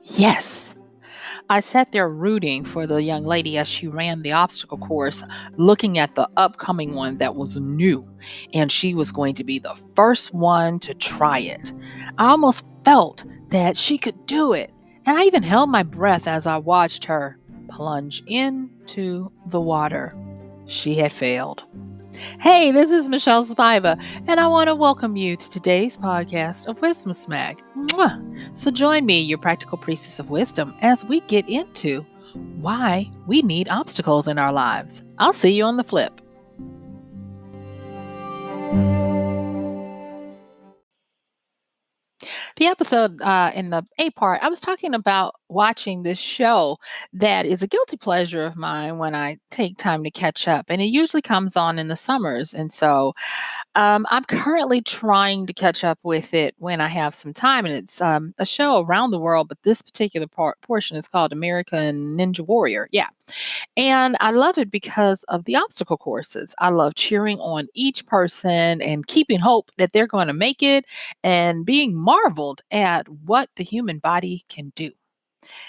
Yes. I sat there rooting for the young lady as she ran the obstacle course, looking at the upcoming one that was new, and she was going to be the first one to try it. I almost felt that she could do it, and I even held my breath as I watched her plunge into the water. She had failed. Hey, this is MichelleSpiva, and I want to welcome you to today's podcast of Wisdom Smack. Mwah! So join me, your practical priestess of wisdom, as we get into why we need obstacles in our lives. I'll see you on the flip. The episode in the A part, I was talking about watching this show that is a guilty pleasure of mine when I take time to catch up. And it usually comes on in the summers. And so I'm currently trying to catch up with it when I have some time. And it's a show around the world, but this particular portion is called American Ninja Warrior. Yeah. And I love it because of the obstacle courses. I love cheering on each person and keeping hope that they're going to make it and being marveled at what the human body can do.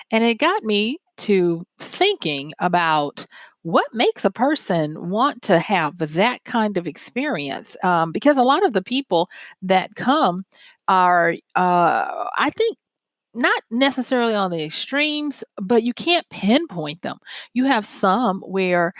And it got me to thinking about what makes a person want to have that kind of experience. Because a lot of the people that come are, I think, not necessarily on the extremes, but you can't pinpoint them. You have some where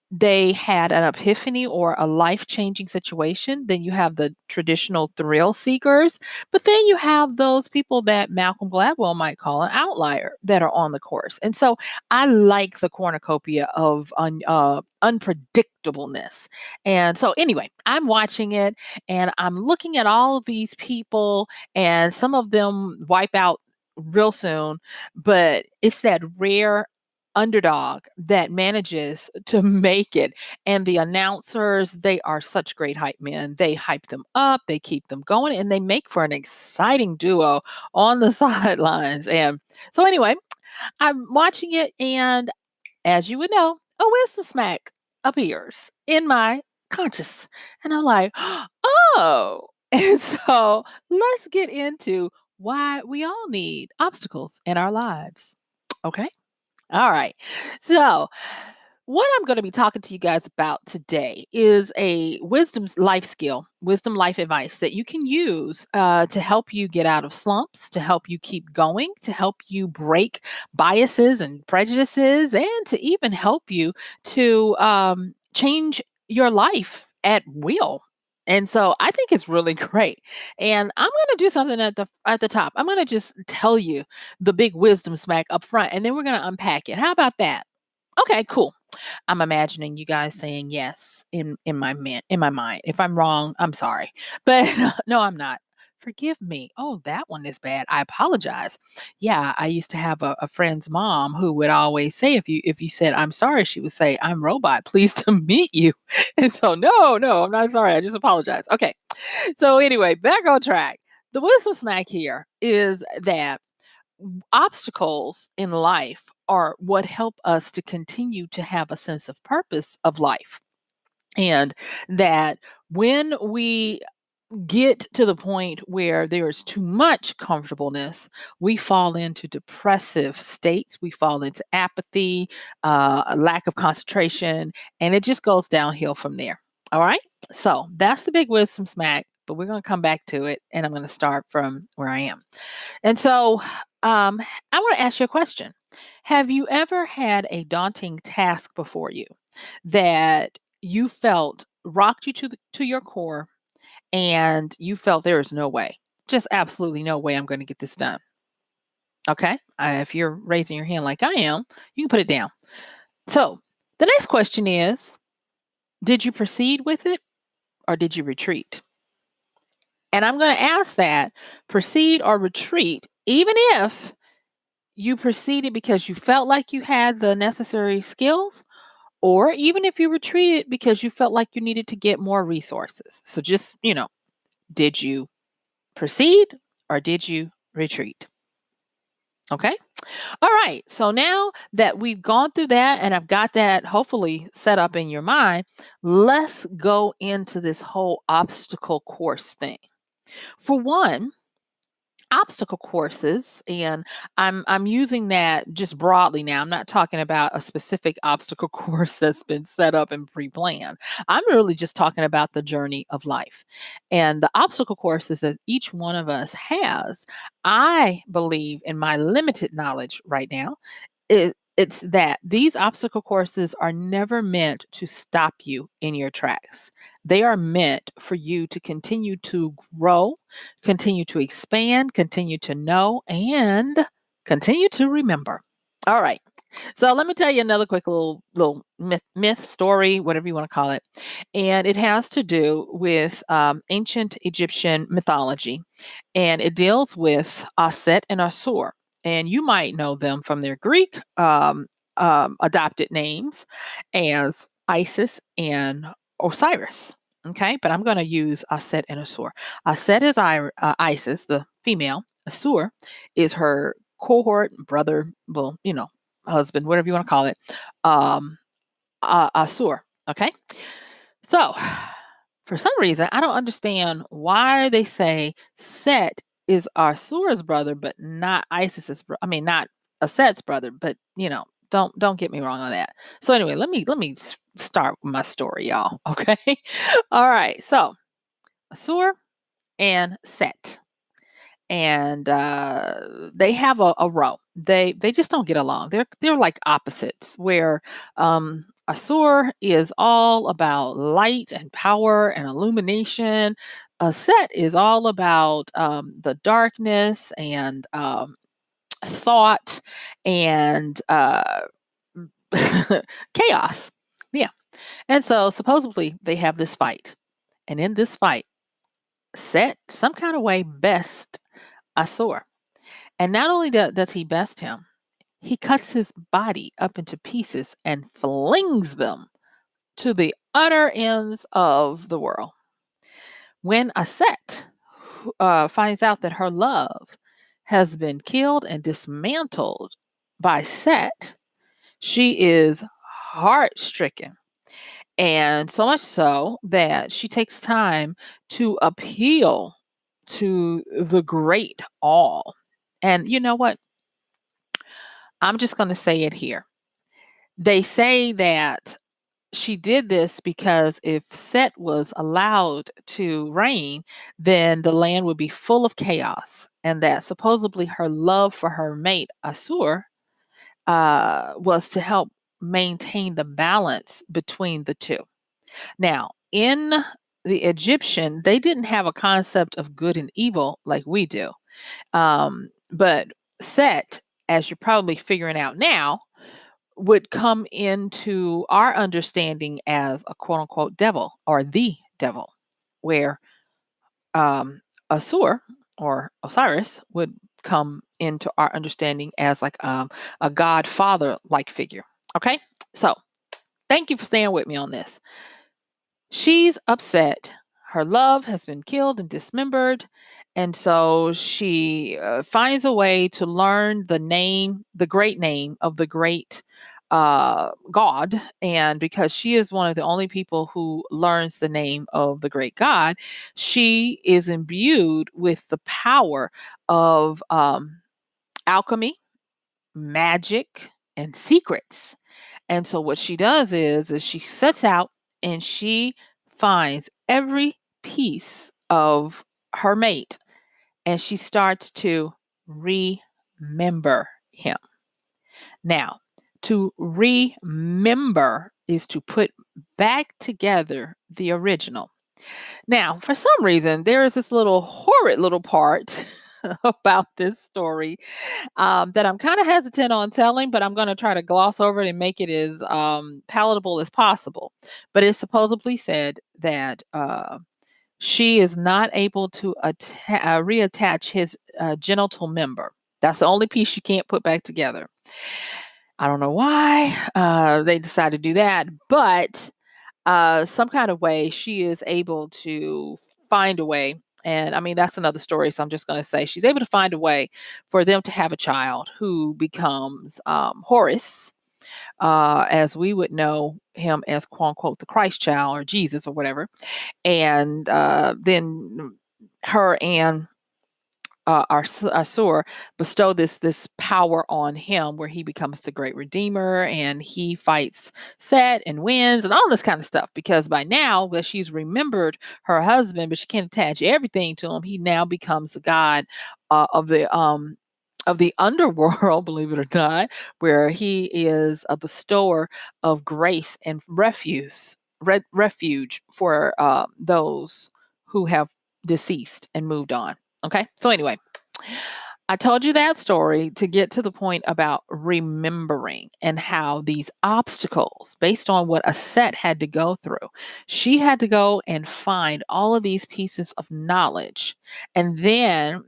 they had an epiphany or a life changing situation. Then you have the traditional thrill seekers, but then you have those people that Malcolm Gladwell might call an outlier that are on the course. And so I like the cornucopia of unpredictableness. And so, anyway, I'm watching it and I'm looking at all of these people, and some of them wipe out real soon, but it's that rare underdog that manages to make it. And the announcers, they are such great hype men. They hype them up, they keep them going, and they make for an exciting duo on the sidelines. And so, anyway, I'm watching it, and as you would know, a wisdom smack appears in my conscious. And I'm like, oh. And so let's get into why we all need obstacles in our lives. Okay. All right. So, what I'm going to be talking to you guys about today is a wisdom's life skill, wisdom life advice that you can use to help you get out of slumps, to help you keep going, to help you break biases and prejudices, and to even help you to change your life at will. And so I think it's really great. And I'm going to do something at the top. I'm going to just tell you the big wisdom smack up front, and then we're going to unpack it. How about that? Okay, cool. I'm imagining you guys saying yes in my mind. If I'm wrong, I'm sorry. But no, I'm not. Forgive me. Oh, that one is bad. I apologize. Yeah, I used to have a friend's mom who would always say if you said I'm sorry, she would say, I'm robot, pleased to meet you. And so no, I'm not sorry. I just apologize. Okay. So anyway, back on track. The wisdom smack here is that obstacles in life are what help us to continue to have a sense of purpose of life. And that when we get to the point where there is too much comfortableness, we fall into depressive states, we fall into apathy, a lack of concentration, and it just goes downhill from there. All right. So that's the big wisdom smack, but we're going to come back to it, and I'm going to start from where I am. And so I want to ask you a question. Have you ever had a daunting task before you that you felt rocked you to your core, and you felt there is no way, just absolutely no way I'm going to get this done? Okay. If you're raising your hand like I am, you can put it down. So the next question is, did you proceed with it or did you retreat? And I'm going to ask that, proceed or retreat, even if you proceeded because you felt like you had the necessary skills, or even if you retreated because you felt like you needed to get more resources. So just, did you proceed or did you retreat? Okay. All right. So now that we've gone through that and I've got that hopefully set up in your mind, let's go into this whole obstacle course thing. For one, obstacle courses, and I'm using that just broadly now. I'm not talking about a specific obstacle course that's been set up and pre-planned. I'm really just talking about the journey of life. And the obstacle courses that each one of us has, I believe in my limited knowledge right now, it's that these obstacle courses are never meant to stop you in your tracks. They are meant for you to continue to grow, continue to expand, continue to know, and continue to remember. All right. So let me tell you another quick little myth story, whatever you want to call it, and it has to do with ancient Egyptian mythology, and it deals with Aset and Asur, and you might know them from their Greek adopted names as Isis and Osiris. Okay, but I'm going to use Aset and Asur. Aset is Isis, the female. Asur is her cohort, brother, well, husband, whatever you want to call it, um, Asur. Okay. So, for some reason, I don't understand why they say Set is Asur's brother, but not Isis's. I mean, not Aset's brother, but don't get me wrong on that. So anyway, let me start my story, y'all. Okay. All right. So Asur and Set, and they have a row. They just don't get along. They're like opposites. Where Asur is all about light and power and illumination. Set is all about the darkness and thought and chaos. Yeah, and so supposedly they have this fight, and in this fight, Set some kind of way best Asur. And not only does he best him, he cuts his body up into pieces and flings them to the utter ends of the world. When Aset finds out that her love has been killed and dismantled by Set, she is heart stricken. And so much so that she takes time to appeal to the great all. And you know what? I'm just going to say it here. They say that she did this because if Set was allowed to reign, then the land would be full of chaos, and that supposedly her love for her mate Asur was to help maintain the balance between the two. Now, in the Egyptian, they didn't have a concept of good and evil like we do. But Set, as you're probably figuring out now, would come into our understanding as a quote unquote devil or the devil, where Asur or Osiris would come into our understanding as like a godfather like figure. Okay, so thank you for staying with me on this. She's upset. Her love has been killed and dismembered. And so she finds a way to learn the name, the great name of the great God. And because she is one of the only people who learns the name of the great God, she is imbued with the power of alchemy, magic, and secrets. And so what she does is she sets out and she finds every piece of her mate and she starts to remember him. Now, to remember is to put back together the original. Now, for some reason, there is this little horrid little part about this story that I'm kind of hesitant on telling, but I'm going to try to gloss over it and make it as palatable as possible. But it's supposedly said that she is not able to reattach his genital member. That's the only piece she can't put back together. I don't know why they decided to do that, but some kind of way she is able to find a way. And I mean, that's another story. So I'm just going to say she's able to find a way for them to have a child who becomes Horus, as we would know him as quote unquote the Christ child or Jesus or whatever. And then her and Asur bestow this power on him, where he becomes the great redeemer, and he fights Set and wins and all this kind of stuff. Because by now, that she's remembered her husband, but she can't attach everything to him, he now becomes the god of the underworld, believe it or not, where he is a bestower of grace and refuge for those who have deceased and moved on. Okay. So anyway, I told you that story to get to the point about remembering and how these obstacles, based on what a set had to go through, she had to go and find all of these pieces of knowledge. And then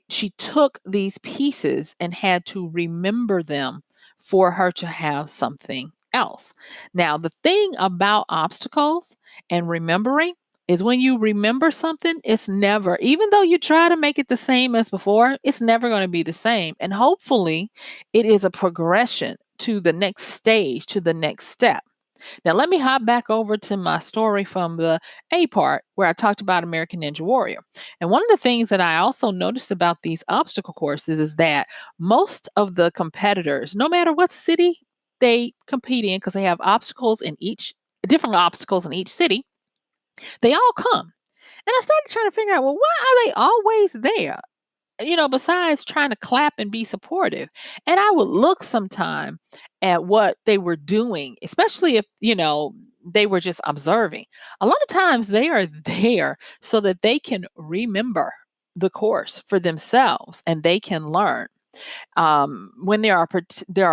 she took these pieces and had to remember them for her to have something else. Now, the thing about obstacles and remembering is when you remember something, it's never, even though you try to make it the same as before, it's never going to be the same. And hopefully, it is a progression to the next stage, to the next step. Now, let me hop back over to my story from the A part where I talked about American Ninja Warrior. And one of the things that I also noticed about these obstacle courses is that most of the competitors, no matter what city they compete in, because they have different obstacles in each city, they all come. And I started trying to figure out, well, why are they always there? Besides trying to clap and be supportive. And I would look sometime at what they were doing, especially if, they were just observing. A lot of times they are there so that they can remember the course for themselves and they can learn. When there are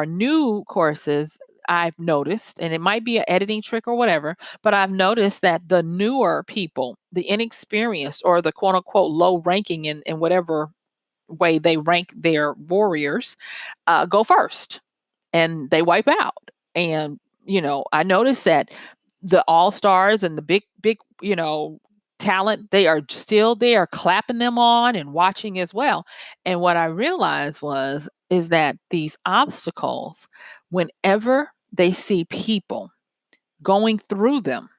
new courses, I've noticed, and it might be an editing trick or whatever, but I've noticed that the newer people, the inexperienced or the quote unquote low ranking in whatever way they rank their warriors, go first and they wipe out. And, I noticed that the all stars and the big, talent, they are still there clapping them on and watching as well. And what I realized is that these obstacles, whenever they see people going through them,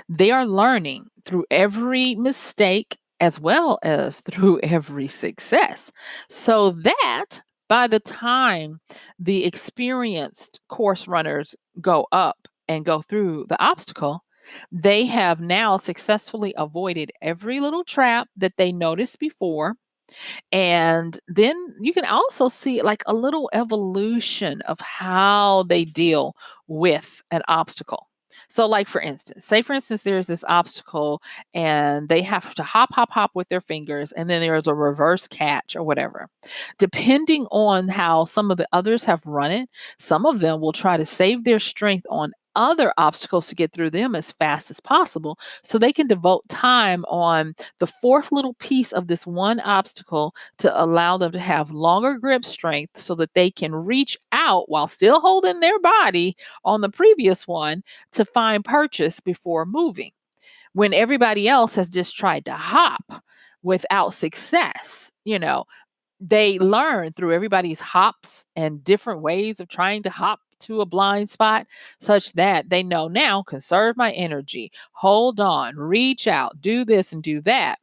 they are learning through every mistake as well as through every success. So that by the time the experienced course runners go up and go through the obstacle, they have now successfully avoided every little trap that they noticed before. And then you can also see like a little evolution of how they deal with an obstacle. So, like for instance, there's this obstacle and they have to hop, hop, hop with their fingers, and then there's a reverse catch or whatever. Depending on how some of the others have run it, some of them will try to save their strength on other obstacles to get through them as fast as possible so they can devote time on the fourth little piece of this one obstacle to allow them to have longer grip strength so that they can reach out while still holding their body on the previous one to find purchase before moving. When everybody else has just tried to hop without success, they learn through everybody's hops and different ways of trying to hop to a blind spot, such that they know now, conserve my energy, hold on, reach out, do this and do that.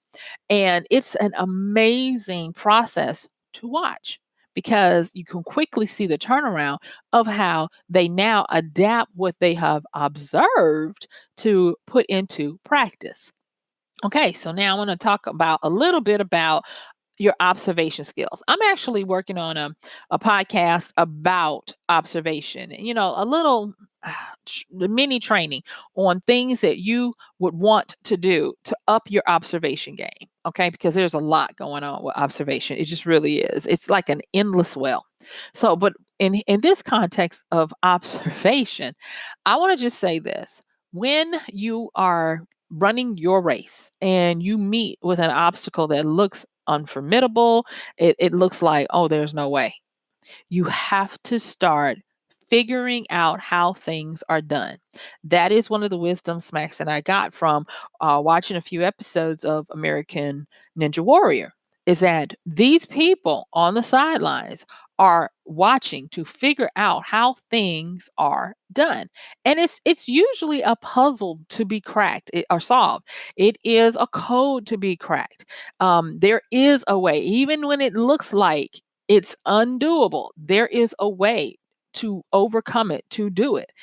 And it's an amazing process to watch because you can quickly see the turnaround of how they now adapt what they have observed to put into practice. Okay, so now I want to talk about a little bit about your observation skills. I'm actually working on a podcast about observation, a little mini training on things that you would want to do to up your observation game. Okay, because there's a lot going on with observation. It just really is. It's like an endless well. So, but in this context of observation, I want to just say this. When you are running your race and you meet with an obstacle that looks unformidable, it looks like, oh, there's no way. You have to start figuring out how things are done. That is one of the wisdom smacks that I got from watching a few episodes of American Ninja Warrior, is that these people on the sidelines are watching to figure out how things are done. And it's usually a puzzle to be cracked or solved. It is a code to be cracked. There is a way, even when it looks like it's undoable, there is a way to overcome it, to do it.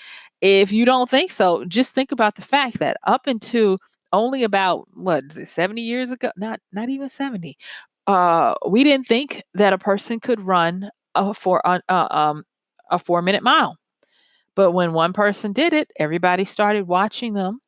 If you don't think so, just think about the fact that up until only about what is it, 70 years ago, not even 70, we didn't think that a person could run a 4-minute mile. But when one person did it, everybody started watching them.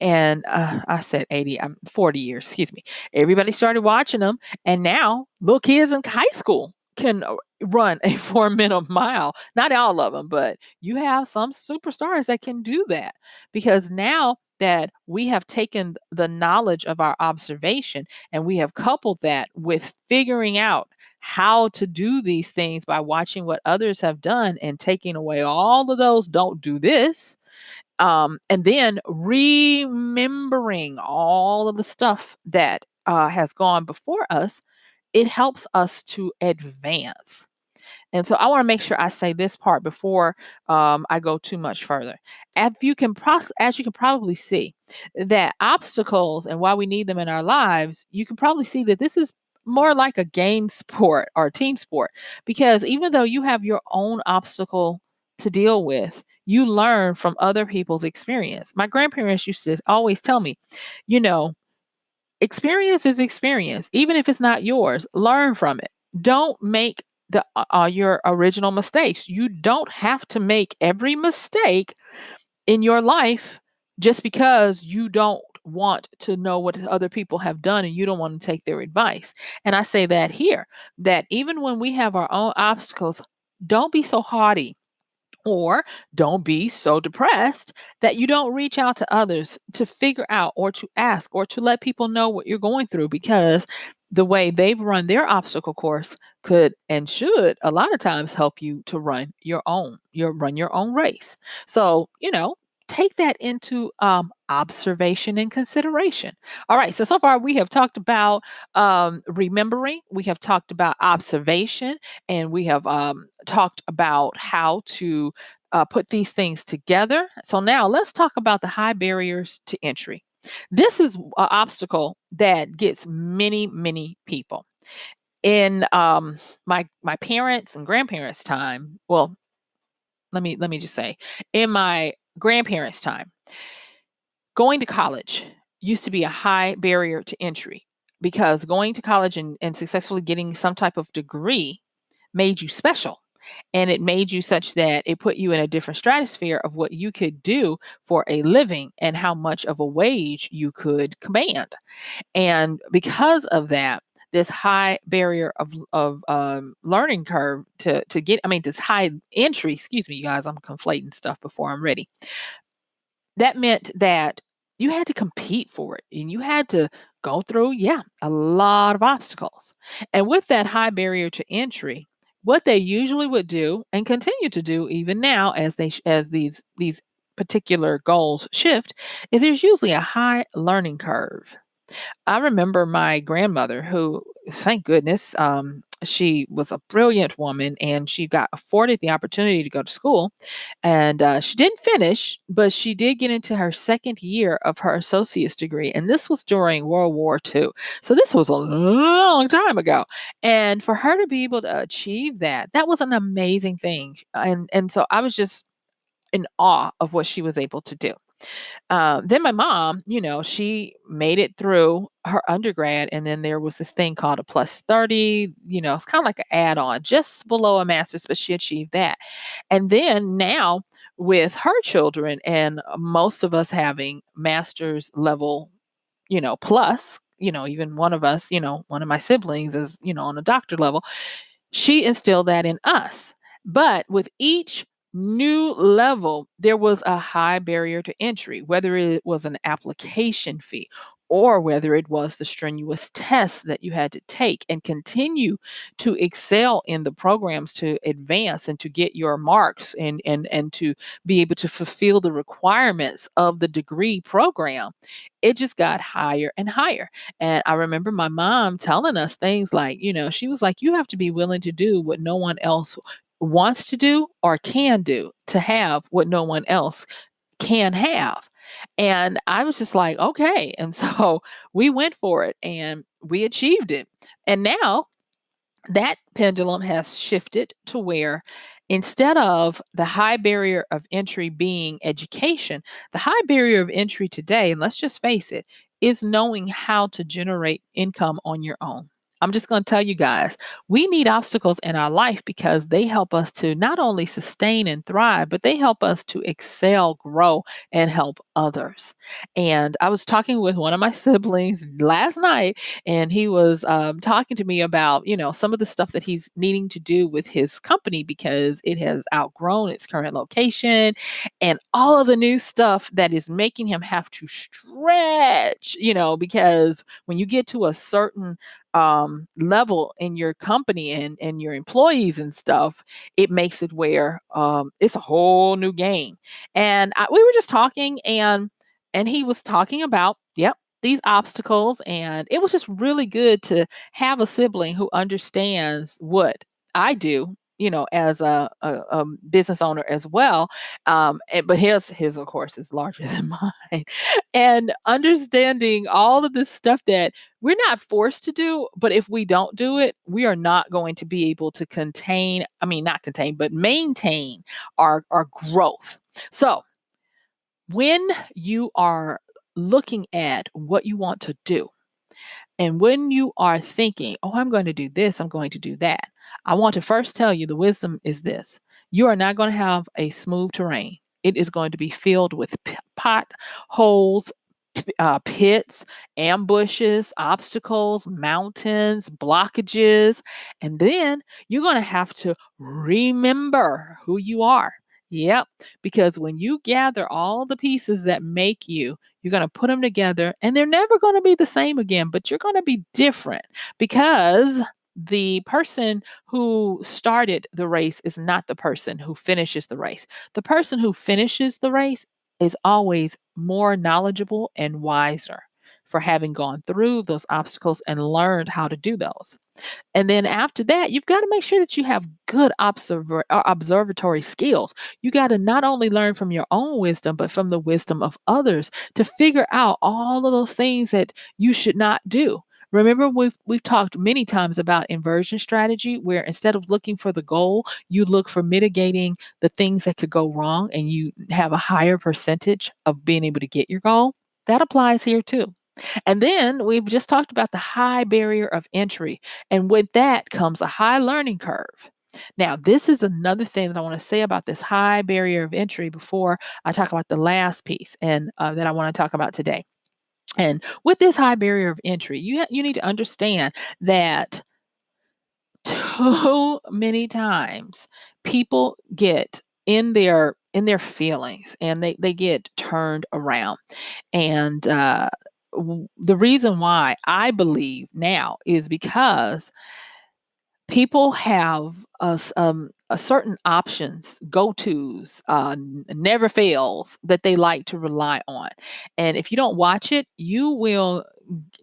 And I said 80, 40 years, excuse me. Everybody started watching them. And now little kids in high school can run a 4-minute mile. Not all of them, but you have some superstars that can do that, because now that we have taken the knowledge of our observation and we have coupled that with figuring out how to do these things by watching what others have done and taking away all of those don't do this, and then remembering all of the stuff that has gone before us, it helps us to advance. And so I want to make sure I say this part before I go too much further. As you can probably see, that obstacles and why we need them in our lives, you can probably see that this is more like a game sport or team sport, because even though you have your own obstacle to deal with, you learn from other people's experience. My grandparents used to always tell me, you know, experience is experience. Even if it's not yours, learn from it. Don't make your original mistakes. You don't have to make every mistake in your life just because you don't want to know what other people have done and you don't want to take their advice. And I say that here, that even when we have our own obstacles, don't be so haughty, or don't be so depressed that you don't reach out to others to figure out or to ask or to let people know what you're going through, because the way they've run their obstacle course could and should a lot of times help you to run your own race. So, take that into observation and consideration. All right, so far we have talked about remembering, we have talked about observation, and we have talked about how to put these things together. So now let's talk about the high barriers to entry. This is an obstacle that gets many, many people. In my parents and grandparents' time, well, let me just say, in my grandparents' time, going to college used to be a high barrier to entry, because going to college and successfully getting some type of degree made you special. And it made you such that it put you in a different stratosphere of what you could do for a living and how much of a wage you could command. And because of that, this high barrier of learning curve to get, I mean, this high entry, excuse me, you guys, I'm conflating stuff before I'm ready. That meant that you had to compete for it and you had to go through, yeah, a lot of obstacles. And with that high barrier to entry, what they usually would do and continue to do even now as these particular goals shift, is there's usually a high learning curve. I remember my grandmother, who, thank goodness, she was a brilliant woman and she got afforded the opportunity to go to school. And she didn't finish, but she did get into her second year of her associate's degree. And this was during World War II. So this was a long time ago. And for her to be able to achieve that, that was an amazing thing. And so I was just in awe of what she was able to do. Then my mom, she made it through her undergrad, and then there was this thing called a plus 30. It's kind of like an add on, just below a master's, but she achieved that. And then now, with her children, and most of us having master's level, plus, even one of us, one of my siblings is, on a doctor level, she instilled that in us. But with each new level, there was a high barrier to entry, whether it was an application fee or whether it was the strenuous tests that you had to take and continue to excel in the programs to advance and to get your marks and to be able to fulfill the requirements of the degree program. It just got higher and higher. And I remember my mom telling us things like, she was like, you have to be willing to do what no one else wants to do or can do to have what no one else can have. And I was just like, okay. And so we went for it and we achieved it. And now that pendulum has shifted to where instead of the high barrier of entry being education, the high barrier of entry today, and let's just face it, is knowing how to generate income on your own. I'm just going to tell you guys, we need obstacles in our life because they help us to not only sustain and thrive, but they help us to excel, grow, and help others. And I was talking with one of my siblings last night, and he was talking to me about some of the stuff that he's needing to do with his company because it has outgrown its current location and all of the new stuff that is making him have to stretch, because when you get to a certain level in your company and your employees and stuff, it makes it where it's a whole new game. And we were just talking, and he was talking about, yep, these obstacles. And it was just really good to have a sibling who understands what I do, as a business owner as well. But his, of course, is larger than mine. And understanding all of this stuff that we're not forced to do, but if we don't do it, we are not going to be able to not contain, but maintain our growth. So when you are looking at what you want to do, and when you are thinking, oh, I'm going to do this, I'm going to do that, I want to first tell you the wisdom is this: you are not going to have a smooth terrain. It is going to be filled with potholes, pits, ambushes, obstacles, mountains, blockages. And then you're going to have to remember who you are. Yep. Because when you gather all the pieces that make you, you're going to put them together and they're never going to be the same again, but you're going to be different because the person who started the race is not the person who finishes the race. The person who finishes the race is always more knowledgeable and wiser for having gone through those obstacles and learned how to do those. And then after that, you've got to make sure that you have good observatory skills. You got to not only learn from your own wisdom, but from the wisdom of others to figure out all of those things that you should not do. Remember, we've talked many times about inversion strategy, where instead of looking for the goal, you look for mitigating the things that could go wrong, and you have a higher percentage of being able to get your goal. That applies here too. And then we've just talked about the high barrier of entry. And with that comes a high learning curve. Now, this is another thing that I want to say about this high barrier of entry before I talk about the last piece and that I want to talk about today. And with this high barrier of entry, you need to understand that too many times people get in their feelings and they get turned around. And the reason why I believe now is because people have a certain options, go tos, never fails that they like to rely on. And if you don't watch it, you will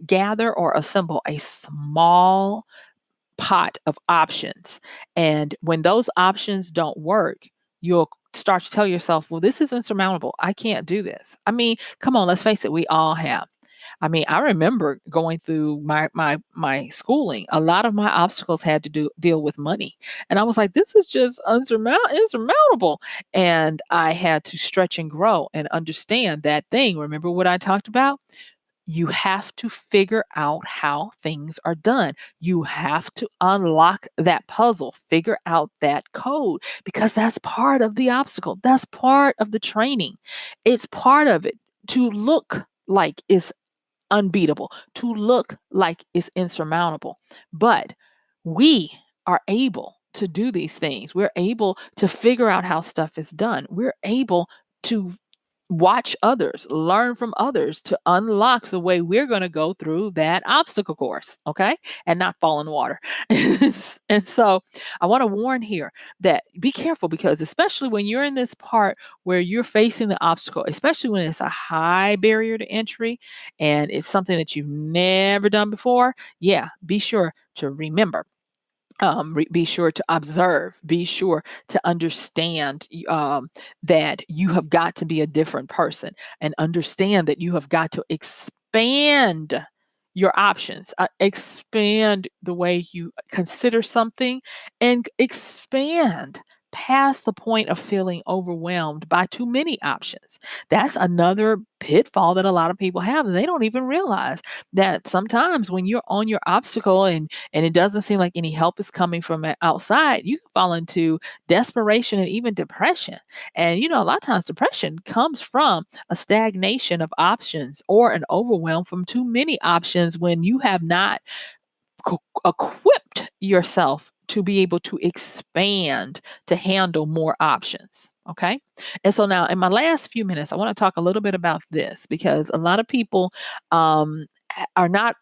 gather or assemble a small pot of options. And when those options don't work, you'll start to tell yourself, well, this is insurmountable. I can't do this. I mean, come on, let's face it, we all have. I mean, I remember going through my schooling. A lot of my obstacles had to deal with money, and I was like, "This is just insurmountable." And I had to stretch and grow and understand that thing. Remember what I talked about? You have to figure out how things are done. You have to unlock that puzzle, figure out that code, because that's part of the obstacle. That's part of the training. It's part of it to look like it's unbeatable, to look like it's insurmountable. But we are able to do these things. We're able to figure out how stuff is done. We're able to watch others, learn from others to unlock the way we're going to go through that obstacle course, okay? And not fall in water. And so I want to warn here that be careful, because especially when you're in this part where you're facing the obstacle, especially when it's a high barrier to entry and it's something that you've never done before, yeah, be sure to remember, be sure to observe, be sure to understand, that you have got to be a different person, and understand that you have got to expand your options, expand the way you consider something, and expand past the point of feeling overwhelmed by too many options. That's another pitfall that a lot of people have, and they don't even realize that sometimes when you're on your obstacle and it doesn't seem like any help is coming from outside, you can fall into desperation and even depression. And, a lot of times depression comes from a stagnation of options or an overwhelm from too many options when you have not equipped yourself to be able to expand to handle more options. Okay. And so now, in my last few minutes, I want to talk a little bit about this, because a lot of people are not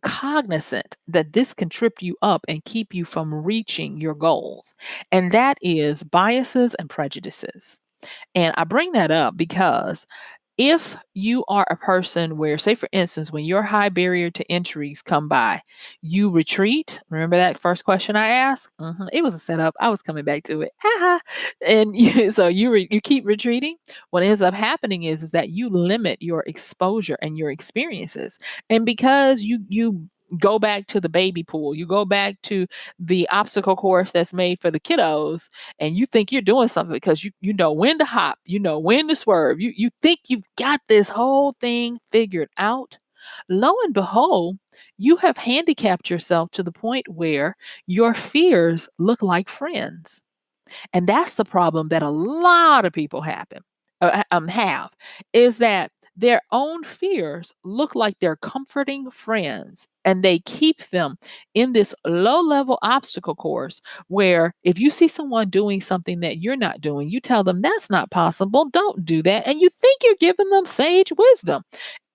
cognizant that this can trip you up and keep you from reaching your goals. And that is biases and prejudices. And I bring that up because if you are a person where, say, for instance, when your high barrier to entries come by, you retreat. Remember that first question I asked? It was a setup. I was coming back to it. Haha. And so you keep retreating. What ends up happening is that you limit your exposure and your experiences. And because you go back to the baby pool, you go back to the obstacle course that's made for the kiddos, and you think you're doing something because you know when to hop, you know when to swerve. You think you've got this whole thing figured out. Lo and behold, you have handicapped yourself to the point where your fears look like friends. And that's the problem that a lot of people have, is that their own fears look like they're comforting friends, and they keep them in this low level obstacle course where if you see someone doing something that you're not doing, you tell them that's not possible, don't do that, and you think you're giving them sage wisdom.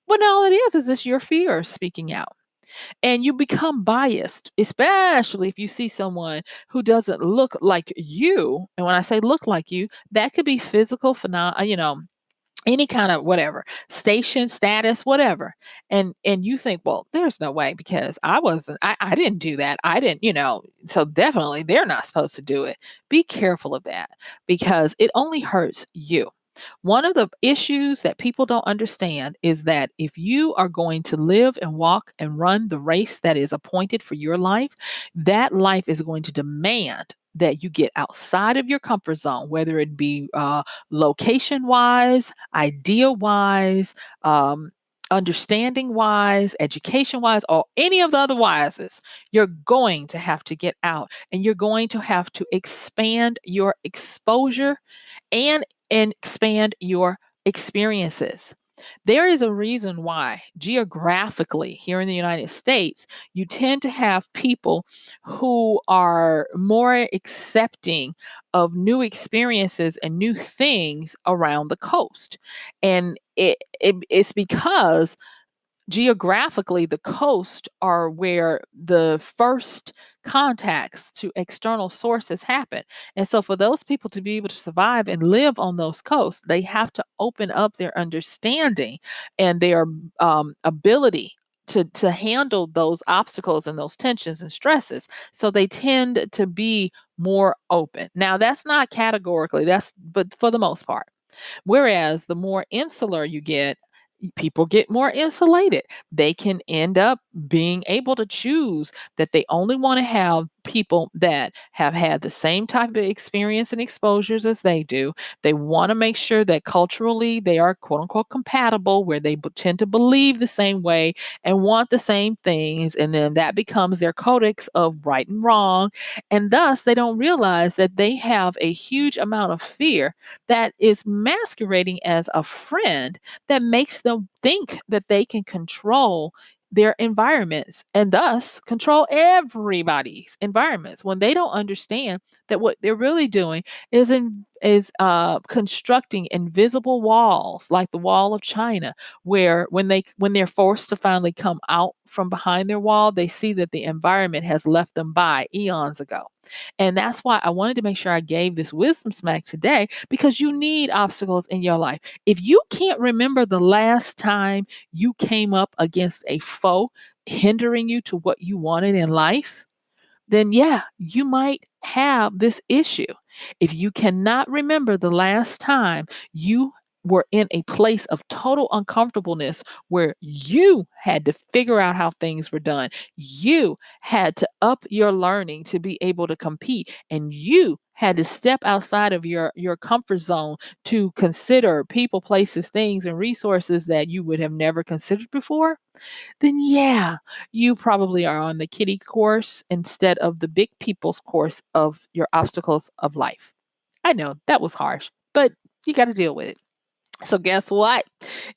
When all it is it's your fear speaking out, and you become biased, especially if you see someone who doesn't look like you. And when I say look like you, that could be physical phenomena, any kind of whatever, station, status, whatever. And you think, well, there's no way, because I didn't do that. I didn't, so definitely they're not supposed to do it. Be careful of that, because it only hurts you. One of the issues that people don't understand is that if you are going to live and walk and run the race that is appointed for your life, that life is going to demand that you get outside of your comfort zone, whether it be location wise, idea wise, understanding wise, education wise, or any of the other wises. You're going to have to get out, and you're going to have to expand your exposure and expand your experiences. There is a reason why geographically here in the United States, you tend to have people who are more accepting of new experiences and new things around the coast. And it's because geographically, the coast are where the first contacts to external sources happen. And so, for those people to be able to survive and live on those coasts, they have to open up their understanding and their ability to handle those obstacles and those tensions and stresses. So, they tend to be more open. Now, that's not categorically, but for the most part. Whereas the more insular you get, people get more insulated. They can end up being able to choose that they only want to have people that have had the same type of experience and exposures as they do. They want to make sure that culturally they are quote unquote compatible, where they tend to believe the same way and want the same things. And then that becomes their codex of right and wrong. And thus, they don't realize that they have a huge amount of fear that is masquerading as a friend that makes them think that they can control their environments and thus control everybody's environments, when they don't understand that what they're really doing is is constructing invisible walls like the wall of China, where when they're forced to finally come out from behind their wall, they see that the environment has left them by eons ago. And that's why I wanted to make sure I gave this wisdom smack today, because you need obstacles in your life. If you can't remember the last time you came up against a foe hindering you to what you wanted in life, then yeah, you might have this issue. If you cannot remember the last time you were in a place of total uncomfortableness where you had to figure out how things were done, you had to up your learning to be able to compete, and you had to step outside of your comfort zone to consider people, places, things, and resources that you would have never considered before, then yeah, you probably are on the kiddie course instead of the big people's course of your obstacles of life. I know that was harsh, but you got to deal with it. So, guess what?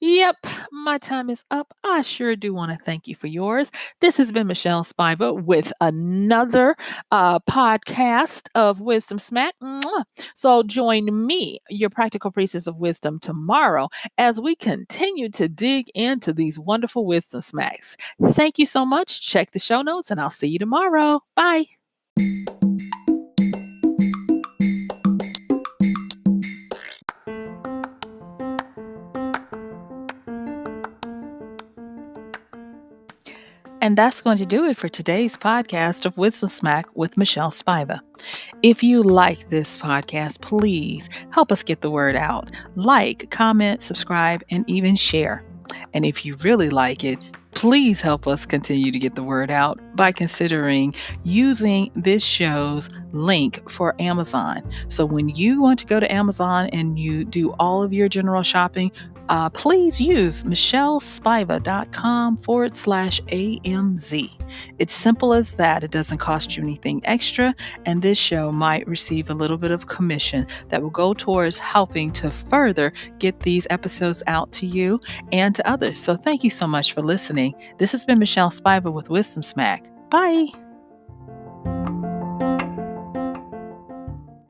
Yep, my time is up. I sure do want to thank you for yours. This has been Michelle Spiva with another podcast of Wisdom Smack. Mwah. So, join me, your practical priestess of wisdom, tomorrow as we continue to dig into these wonderful wisdom smacks. Thank you so much. Check the show notes, and I'll see you tomorrow. Bye. And that's going to do it for today's podcast of Wisdom Smack with Michelle Spiva. If you like this podcast, please help us get the word out. Like, comment, subscribe, and even share. And if you really like it, please help us continue to get the word out by considering using this show's link for Amazon. So when you want to go to Amazon and you do all of your general shopping, please use MichelleSpiva.com/AMZ. It's simple as that. It doesn't cost you anything extra, and this show might receive a little bit of commission that will go towards helping to further get these episodes out to you and to others. So thank you so much for listening. This has been Michelle Spiva with Wisdom Smack. Bye.